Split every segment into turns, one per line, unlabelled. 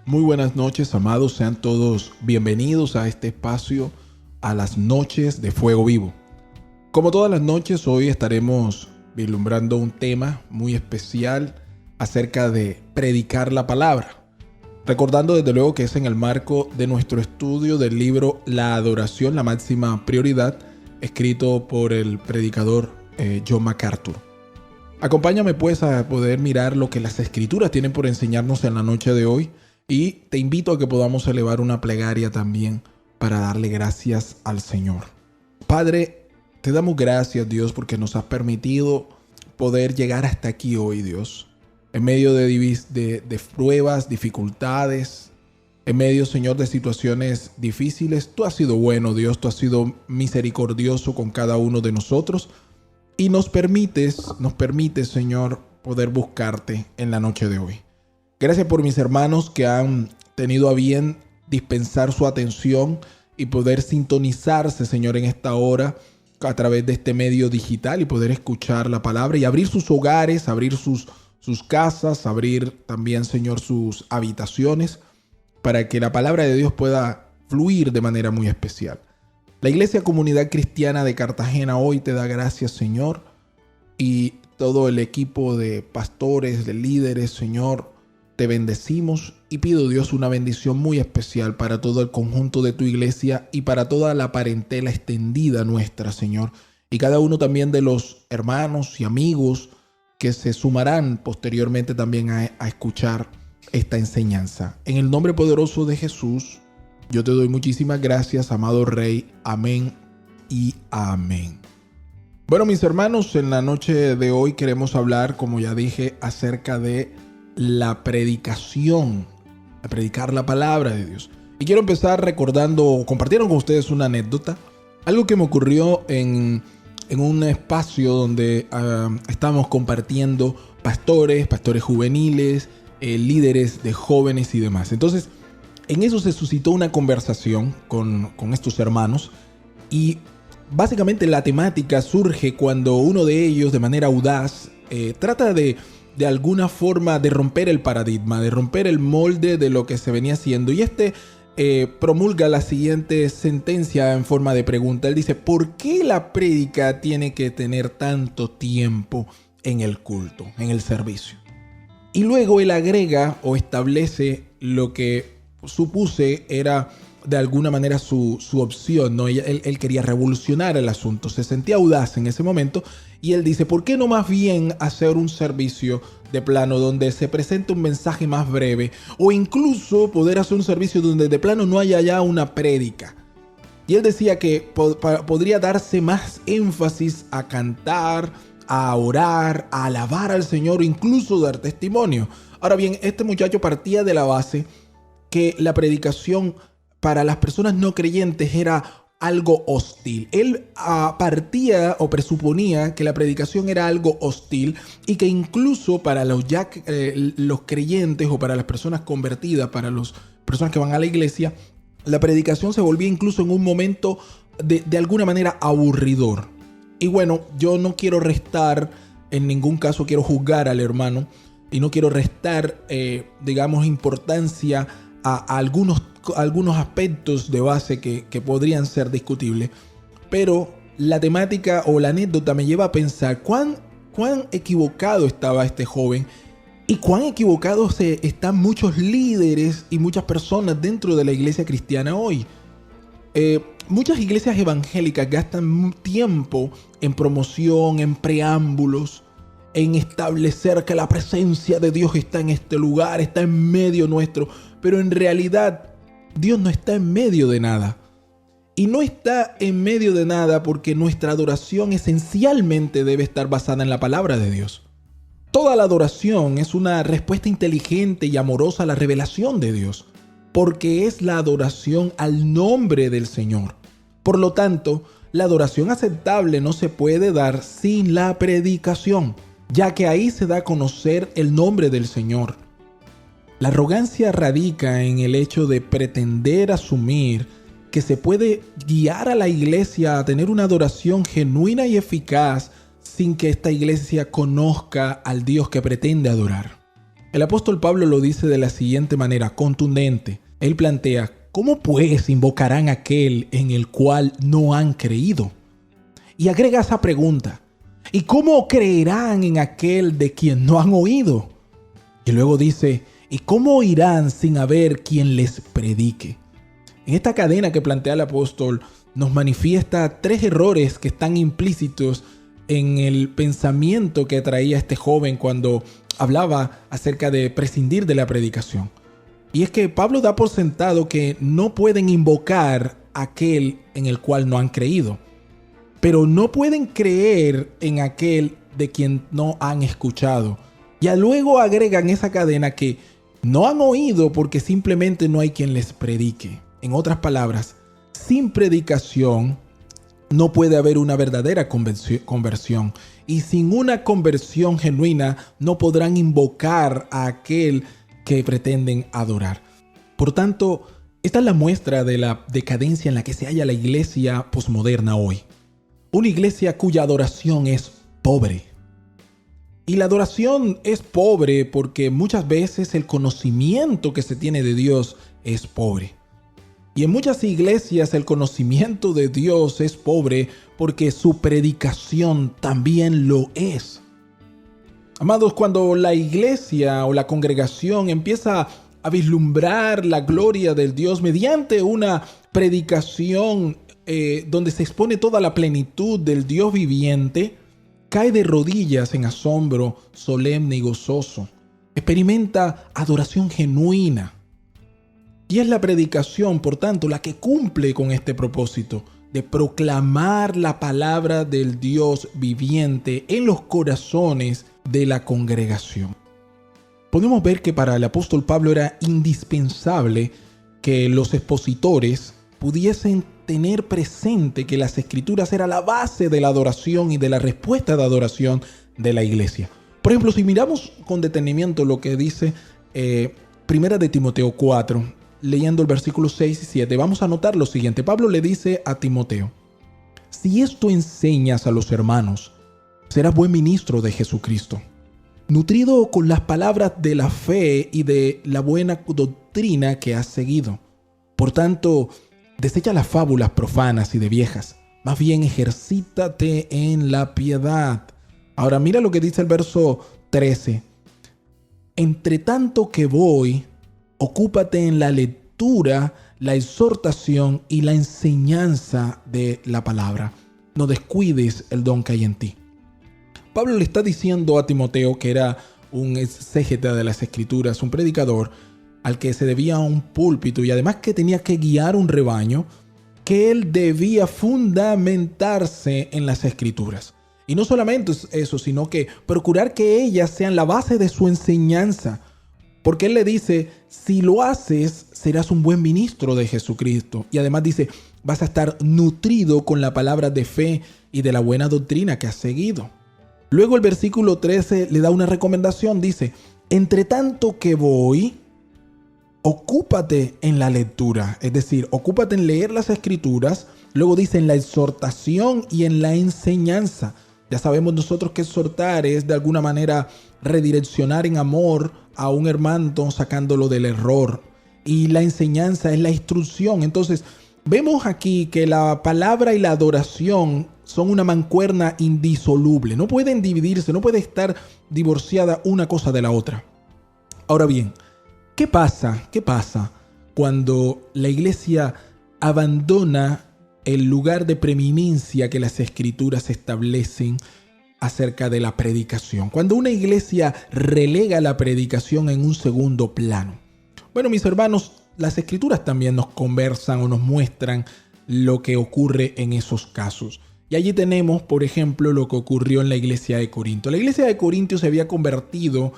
Muy buenas noches, amados. Sean todos bienvenidos a este espacio, a las noches de Fuego Vivo. Como todas las noches, hoy estaremos vislumbrando un tema muy especial acerca de predicar la palabra. Recordando desde luego que es en el marco de nuestro estudio del libro La Adoración, la máxima prioridad, escrito por el predicador John MacArthur. Acompáñame pues a poder mirar lo que las Escrituras tienen por enseñarnos en la noche de hoy. Y te invito a que podamos elevar una plegaria también para darle gracias al Señor. Padre, te damos gracias, Dios, porque nos has permitido poder llegar hasta aquí hoy, Dios. En medio de pruebas, dificultades, en medio, Señor, de situaciones difíciles. Tú has sido bueno, Dios, tú has sido misericordioso con cada uno de nosotros. Y nos permites, Señor, poder buscarte en la noche de hoy. Gracias por mis hermanos que han tenido a bien dispensar su atención y poder sintonizarse, Señor, en esta hora a través de este medio digital y poder escuchar la palabra y abrir sus hogares, abrir sus casas, abrir también, Señor, sus habitaciones para que la palabra de Dios pueda fluir de manera muy especial. La Iglesia Comunidad Cristiana de Cartagena hoy te da gracias, Señor, y todo el equipo de pastores, de líderes, Señor, te bendecimos y pido, Dios, una bendición muy especial para todo el conjunto de tu iglesia y para toda la parentela extendida nuestra, Señor. Y cada uno también de los hermanos y amigos que se sumarán posteriormente también a escuchar esta enseñanza. En el nombre poderoso de Jesús, yo te doy muchísimas gracias, amado Rey. Amén y amén. Bueno, mis hermanos, en la noche de hoy queremos hablar, como ya dije, acerca de la predicación, a predicar la palabra de Dios. Y quiero empezar compartieron con ustedes una anécdota, algo que me ocurrió en un espacio donde estábamos compartiendo pastores juveniles, líderes de jóvenes y demás. Entonces, en eso se suscitó una conversación con estos hermanos y básicamente la temática surge cuando uno de ellos, de manera audaz, trata de alguna forma de romper el paradigma, de romper el molde de lo que se venía haciendo. Y promulga la siguiente sentencia en forma de pregunta. Él dice: ¿por qué la prédica tiene que tener tanto tiempo en el culto, en el servicio? Y luego él agrega o establece lo que supuse era de alguna manera su opción, ¿no? Él quería revolucionar el asunto, se sentía audaz en ese momento y él dice: ¿por qué no más bien hacer un servicio de plano donde se presente un mensaje más breve, o incluso poder hacer un servicio donde de plano no haya ya una prédica? Y él decía que podría darse más énfasis a cantar, a orar, a alabar al Señor o incluso dar testimonio. Ahora bien, este muchacho partía de la base que la predicación para las personas no creyentes era algo hostil. Él partía o presuponía que la predicación era algo hostil y que incluso para los creyentes o para las personas convertidas, para las personas que van a la iglesia, la predicación se volvía incluso en un momento de alguna manera aburridor. Y bueno, yo no quiero restar, en ningún caso quiero juzgar al hermano y no quiero restar, importancia a algunos aspectos de base que podrían ser discutibles, pero la temática o la anécdota me lleva a pensar cuán equivocado estaba este joven y cuán equivocados están muchos líderes y muchas personas dentro de la iglesia cristiana hoy. Muchas iglesias evangélicas gastan tiempo en promoción, en preámbulos, en establecer que la presencia de Dios está en este lugar, está en medio nuestro, pero en realidad Dios no está en medio de nada. Y no está en medio de nada porque nuestra adoración esencialmente debe estar basada en la palabra de Dios. Toda la adoración es una respuesta inteligente y amorosa a la revelación de Dios, porque es la adoración al nombre del Señor. Por lo tanto, la adoración aceptable no se puede dar sin la predicación, ya que ahí se da a conocer el nombre del Señor. La arrogancia radica en el hecho de pretender asumir que se puede guiar a la iglesia a tener una adoración genuina y eficaz sin que esta iglesia conozca al Dios que pretende adorar. El apóstol Pablo lo dice de la siguiente manera, contundente. Él plantea, ¿cómo pues invocarán a aquel en el cual no han creído? Y agrega esa pregunta, ¿y cómo creerán en aquel de quien no han oído? Y luego dice, ¿y cómo oirán sin haber quien les predique? En esta cadena que plantea el apóstol nos manifiesta 3 errores que están implícitos en el pensamiento que traía este joven cuando hablaba acerca de prescindir de la predicación. Y es que Pablo da por sentado que no pueden invocar a aquel en el cual no han creído, pero no pueden creer en aquel de quien no han escuchado. Y luego agregan esa cadena que no han oído porque simplemente no hay quien les predique. En otras palabras, sin predicación no puede haber una verdadera conversión. Y sin una conversión genuina no podrán invocar a aquel que pretenden adorar. Por tanto, esta es la muestra de la decadencia en la que se halla la iglesia posmoderna hoy. Una iglesia cuya adoración es pobre. Y la adoración es pobre porque muchas veces el conocimiento que se tiene de Dios es pobre. Y en muchas iglesias el conocimiento de Dios es pobre porque su predicación también lo es. Amados, cuando la iglesia o la congregación empieza a vislumbrar la gloria del Dios mediante una predicación donde se expone toda la plenitud del Dios viviente, cae de rodillas en asombro solemne y gozoso. Experimenta adoración genuina. Y es la predicación, por tanto, la que cumple con este propósito de proclamar la palabra del Dios viviente en los corazones de la congregación. Podemos ver que para el apóstol Pablo era indispensable que los expositores pudiesen tener presente que las Escrituras era la base de la adoración y de la respuesta de adoración de la iglesia. Por ejemplo, si miramos con detenimiento lo que dice Primera de Timoteo 4, leyendo el versículo 6 y 7, vamos a notar lo siguiente. Pablo le dice a Timoteo, si esto enseñas a los hermanos, serás buen ministro de Jesucristo, nutrido con las palabras de la fe y de la buena doctrina que has seguido. Por tanto, desecha las fábulas profanas y de viejas, más bien ejercítate en la piedad. Ahora mira lo que dice el verso 13. Entre tanto que voy, ocúpate en la lectura, la exhortación y la enseñanza de la palabra. No descuides el don que hay en ti. Pablo le está diciendo a Timoteo, que era un exégeta de las Escrituras, un predicador, al que se debía un púlpito y además que tenía que guiar un rebaño, que él debía fundamentarse en las Escrituras. Y no solamente eso, sino que procurar que ellas sean la base de su enseñanza. Porque él le dice, si lo haces, serás un buen ministro de Jesucristo. Y además dice, vas a estar nutrido con la palabra de fe y de la buena doctrina que has seguido. Luego el versículo 13 le da una recomendación, dice, entre tanto que voy, ocúpate en la lectura, es decir, ocúpate en leer las Escrituras. Luego dice en la exhortación y en la enseñanza. Ya sabemos nosotros que exhortar es de alguna manera redireccionar en amor a un hermano sacándolo del error. Y la enseñanza es la instrucción. Entonces vemos aquí que la palabra y la adoración son una mancuerna indisoluble. No pueden dividirse, no puede estar divorciada una cosa de la otra. Ahora bien, ¿qué pasa cuando la iglesia abandona el lugar de preeminencia que las Escrituras establecen acerca de la predicación? Cuando una iglesia relega la predicación en un segundo plano. Bueno, mis hermanos, las Escrituras también nos conversan o nos muestran lo que ocurre en esos casos. Y allí tenemos, por ejemplo, lo que ocurrió en la iglesia de Corinto. La iglesia de Corinto se había convertido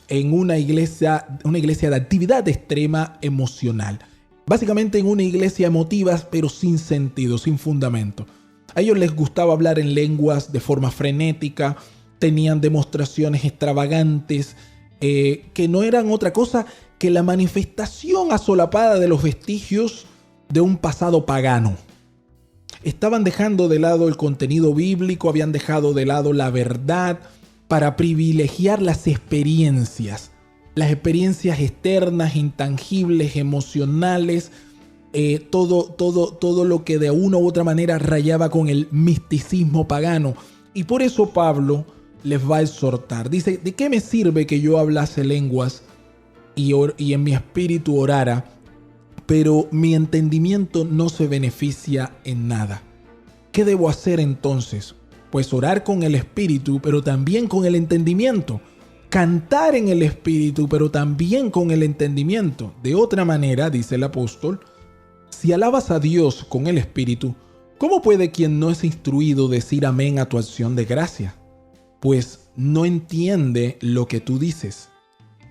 en una iglesia de actividad extrema emocional. Básicamente en una iglesia emotiva, pero sin sentido, sin fundamento. A ellos les gustaba hablar en lenguas de forma frenética, tenían demostraciones extravagantes, que no eran otra cosa que la manifestación asolapada de los vestigios de un pasado pagano. Estaban dejando de lado el contenido bíblico, habían dejado de lado la verdad para privilegiar las experiencias. las experiencias externas, intangibles, emocionales, todo lo que de una u otra manera rayaba con el misticismo pagano. Y por eso Pablo les va a exhortar. Dice, ¿de qué me sirve que yo hablase lenguas y en mi espíritu orara, pero mi entendimiento no se beneficia en nada? ¿Qué debo hacer entonces? Pues orar con el espíritu, pero también con el entendimiento. Cantar en el espíritu, pero también con el entendimiento. De otra manera, dice el apóstol, si alabas a Dios con el espíritu, ¿cómo puede quien no es instruido decir amén a tu acción de gracia? Pues no entiende lo que tú dices.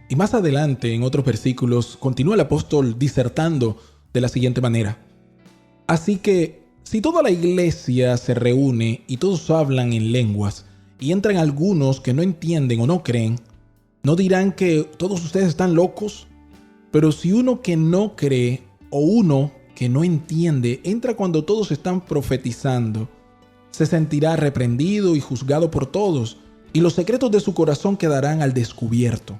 Y más adelante, en otros versículos, continúa el apóstol disertando de la siguiente manera. Así que, si toda la iglesia se reúne y todos hablan en lenguas, y entran algunos que no entienden o no creen, ¿no dirán que todos ustedes están locos? Pero si uno que no cree o uno que no entiende entra cuando todos están profetizando, se sentirá reprendido y juzgado por todos, y los secretos de su corazón quedarán al descubierto.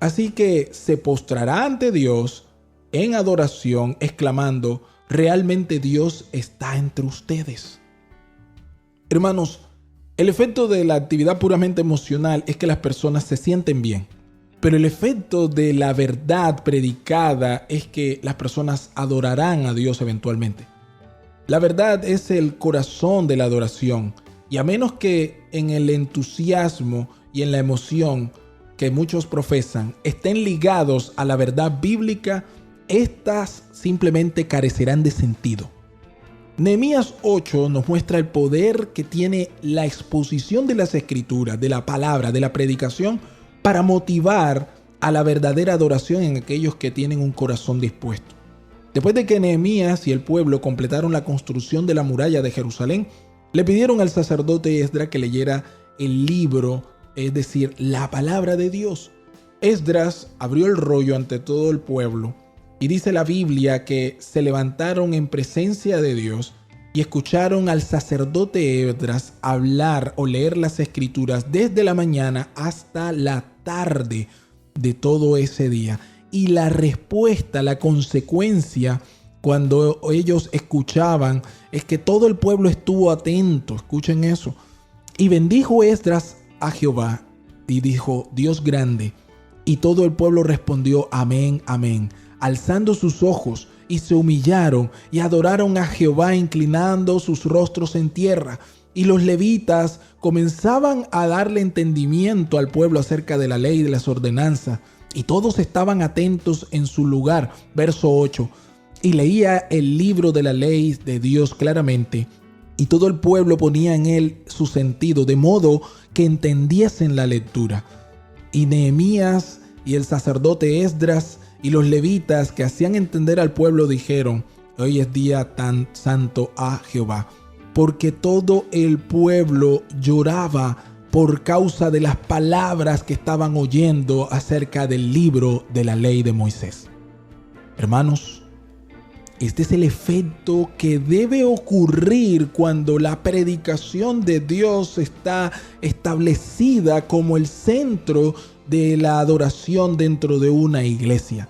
Así que se postrará ante Dios en adoración, exclamando, realmente Dios está entre ustedes. Hermanos, el efecto de la actividad puramente emocional es que las personas se sienten bien. Pero el efecto de la verdad predicada es que las personas adorarán a Dios eventualmente. La verdad es el corazón de la adoración. Y a menos que en el entusiasmo y en la emoción que muchos profesan estén ligados a la verdad bíblica, estas simplemente carecerán de sentido. Nehemías 8 nos muestra el poder que tiene la exposición de las escrituras, de la palabra, de la predicación, para motivar a la verdadera adoración en aquellos que tienen un corazón dispuesto. Después de que Nehemías y el pueblo completaron la construcción de la muralla de Jerusalén, le pidieron al sacerdote Esdras que leyera el libro, es decir, la palabra de Dios. Esdras abrió el rollo ante todo el pueblo y dice la Biblia que se levantaron en presencia de Dios y escucharon al sacerdote Esdras hablar o leer las escrituras desde la mañana hasta la tarde de todo ese día. Y la respuesta, la consecuencia, cuando ellos escuchaban, es que todo el pueblo estuvo atento. Escuchen eso. Y bendijo Esdras a Jehová y dijo, Dios grande. Y todo el pueblo respondió, amén, amén, alzando sus ojos, y se humillaron y adoraron a Jehová, inclinando sus rostros en tierra. Y los levitas comenzaban a darle entendimiento al pueblo acerca de la ley y de las ordenanzas. Y todos estaban atentos en su lugar. Verso 8. Y leía el libro de la ley de Dios claramente. Y todo el pueblo ponía en él su sentido, de modo que entendiesen la lectura. Y Nehemías y el sacerdote Esdras y los levitas que hacían entender al pueblo dijeron, hoy es día tan santo a Jehová, porque todo el pueblo lloraba por causa de las palabras que estaban oyendo acerca del libro de la ley de Moisés. Hermanos, este es el efecto que debe ocurrir cuando la predicación de Dios está establecida como el centro de la adoración dentro de una iglesia.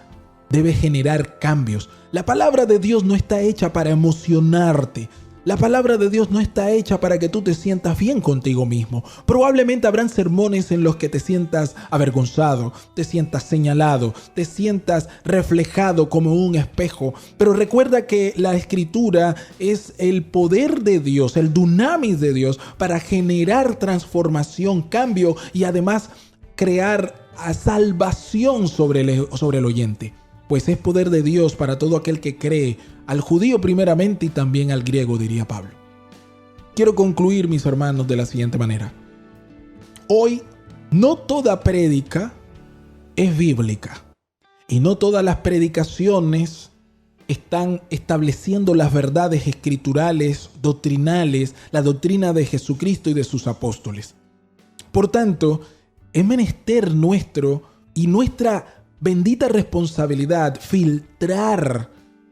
Debe generar cambios. La palabra de Dios no está hecha para emocionarte. La palabra de Dios no está hecha para que tú te sientas bien contigo mismo. Probablemente habrán sermones en los que te sientas avergonzado, te sientas señalado, te sientas reflejado como un espejo. Pero recuerda que la Escritura es el poder de Dios, el dunamis de Dios para generar transformación, cambio y además crear salvación sobre el oyente. Pues es poder de Dios para todo aquel que cree, al judío primeramente y también al griego, diría Pablo. Quiero concluir, mis hermanos, de la siguiente manera. Hoy, no toda prédica es bíblica y no todas las predicaciones están estableciendo las verdades escriturales, doctrinales, la doctrina de Jesucristo y de sus apóstoles. Por tanto, es menester nuestro y nuestra bendita responsabilidad filtrar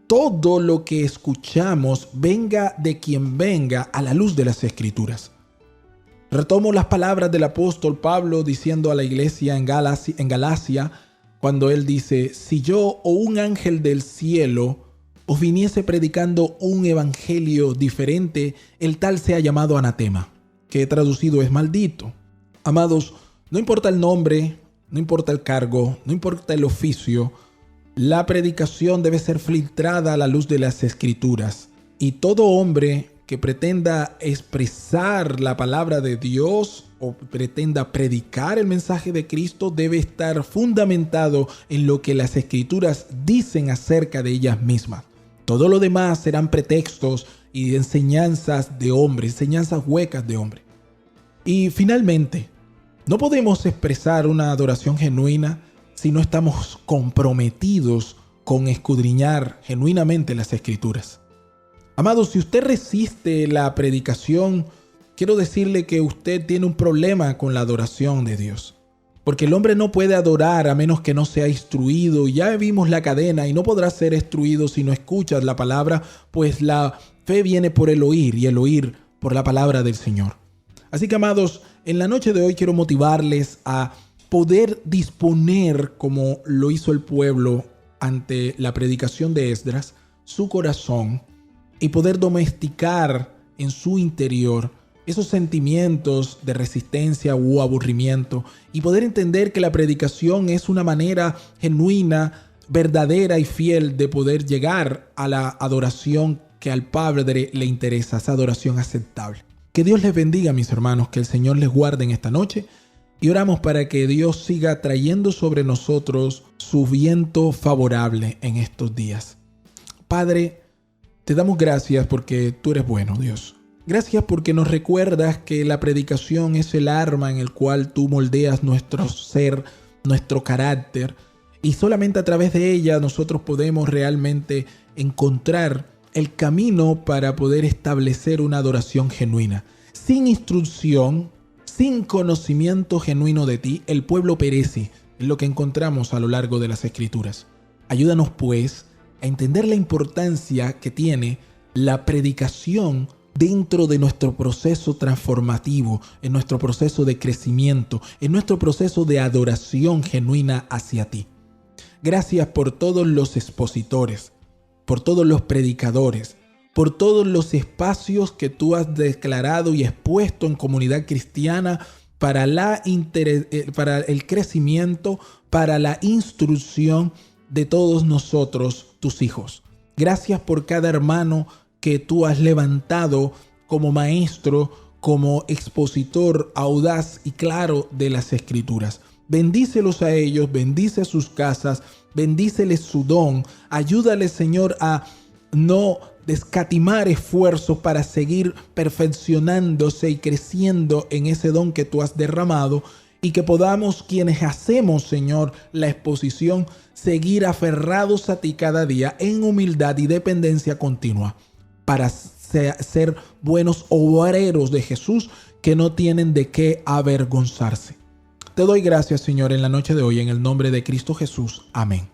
todo lo que escuchamos, venga de quien venga, a la luz de las Escrituras. Retomo las palabras del apóstol Pablo diciendo a la iglesia en Galacia, cuando él dice: si yo o un ángel del cielo os viniese predicando un evangelio diferente, el tal sea llamado anatema, que traducido es maldito. Amados, no importa el nombre, no importa el cargo, no importa el oficio, la predicación debe ser filtrada a la luz de las Escrituras. Y todo hombre que pretenda expresar la palabra de Dios o pretenda predicar el mensaje de Cristo debe estar fundamentado en lo que las Escrituras dicen acerca de ellas mismas. Todo lo demás serán pretextos y enseñanzas de hombre, enseñanzas huecas de hombre. Y finalmente, no podemos expresar una adoración genuina si no estamos comprometidos con escudriñar genuinamente las Escrituras. Amados, si usted resiste la predicación, quiero decirle que usted tiene un problema con la adoración de Dios. Porque el hombre no puede adorar a menos que no sea instruido. Ya vimos la cadena y no podrás ser instruido si no escuchas la palabra, pues la fe viene por el oír y el oír por la palabra del Señor. Así que, amados, en la noche de hoy quiero motivarles a poder disponer, como lo hizo el pueblo ante la predicación de Esdras, su corazón y poder domesticar en su interior esos sentimientos de resistencia u aburrimiento y poder entender que la predicación es una manera genuina, verdadera y fiel de poder llegar a la adoración que al Padre le interesa, esa adoración aceptable. Que Dios les bendiga, mis hermanos, que el Señor les guarde en esta noche y oramos para que Dios siga trayendo sobre nosotros su viento favorable en estos días. Padre, te damos gracias porque tú eres bueno, Dios. Gracias porque nos recuerdas que la predicación es el arma en el cual tú moldeas nuestro ser, nuestro carácter, y solamente a través de ella nosotros podemos realmente encontrar el camino para poder establecer una adoración genuina. Sin instrucción, sin conocimiento genuino de ti, el pueblo perece, es lo que encontramos a lo largo de las Escrituras. Ayúdanos pues a entender la importancia que tiene la predicación dentro de nuestro proceso transformativo, en nuestro proceso de crecimiento, en nuestro proceso de adoración genuina hacia ti. Gracias por todos los expositores, por todos los predicadores, por todos los espacios que tú has declarado y expuesto en comunidad cristiana para el crecimiento, para la instrucción de todos nosotros, tus hijos. Gracias por cada hermano que tú has levantado como maestro, como expositor audaz y claro de las Escrituras. Bendícelos a ellos, bendice sus casas, bendíceles su don. Ayúdales, Señor, a no escatimar esfuerzos para seguir perfeccionándose y creciendo en ese don que tú has derramado, y que podamos, quienes hacemos, Señor, la exposición, seguir aferrados a ti cada día en humildad y dependencia continua, para ser buenos obreros de Jesús que no tienen de qué avergonzarse. Te doy gracias, Señor, en la noche de hoy, en el nombre de Cristo Jesús. Amén.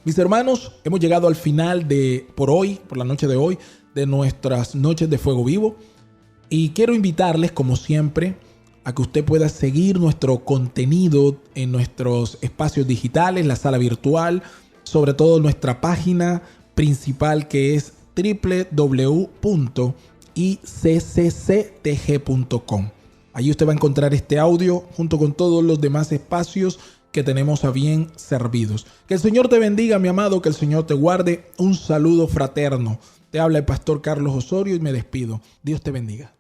Mis hermanos, hemos llegado al final por la noche de hoy, de nuestras noches de fuego vivo. Y quiero invitarles, como siempre, a que usted pueda seguir nuestro contenido en nuestros espacios digitales, la sala virtual, sobre todo nuestra página principal, que es www.icctg.com. Allí usted va a encontrar este audio junto con todos los demás espacios que tenemos a bien servidos. Que el Señor te bendiga, mi amado, que el Señor te guarde. Un saludo fraterno. Te habla el pastor Carlos Osorio y me despido. Dios te bendiga.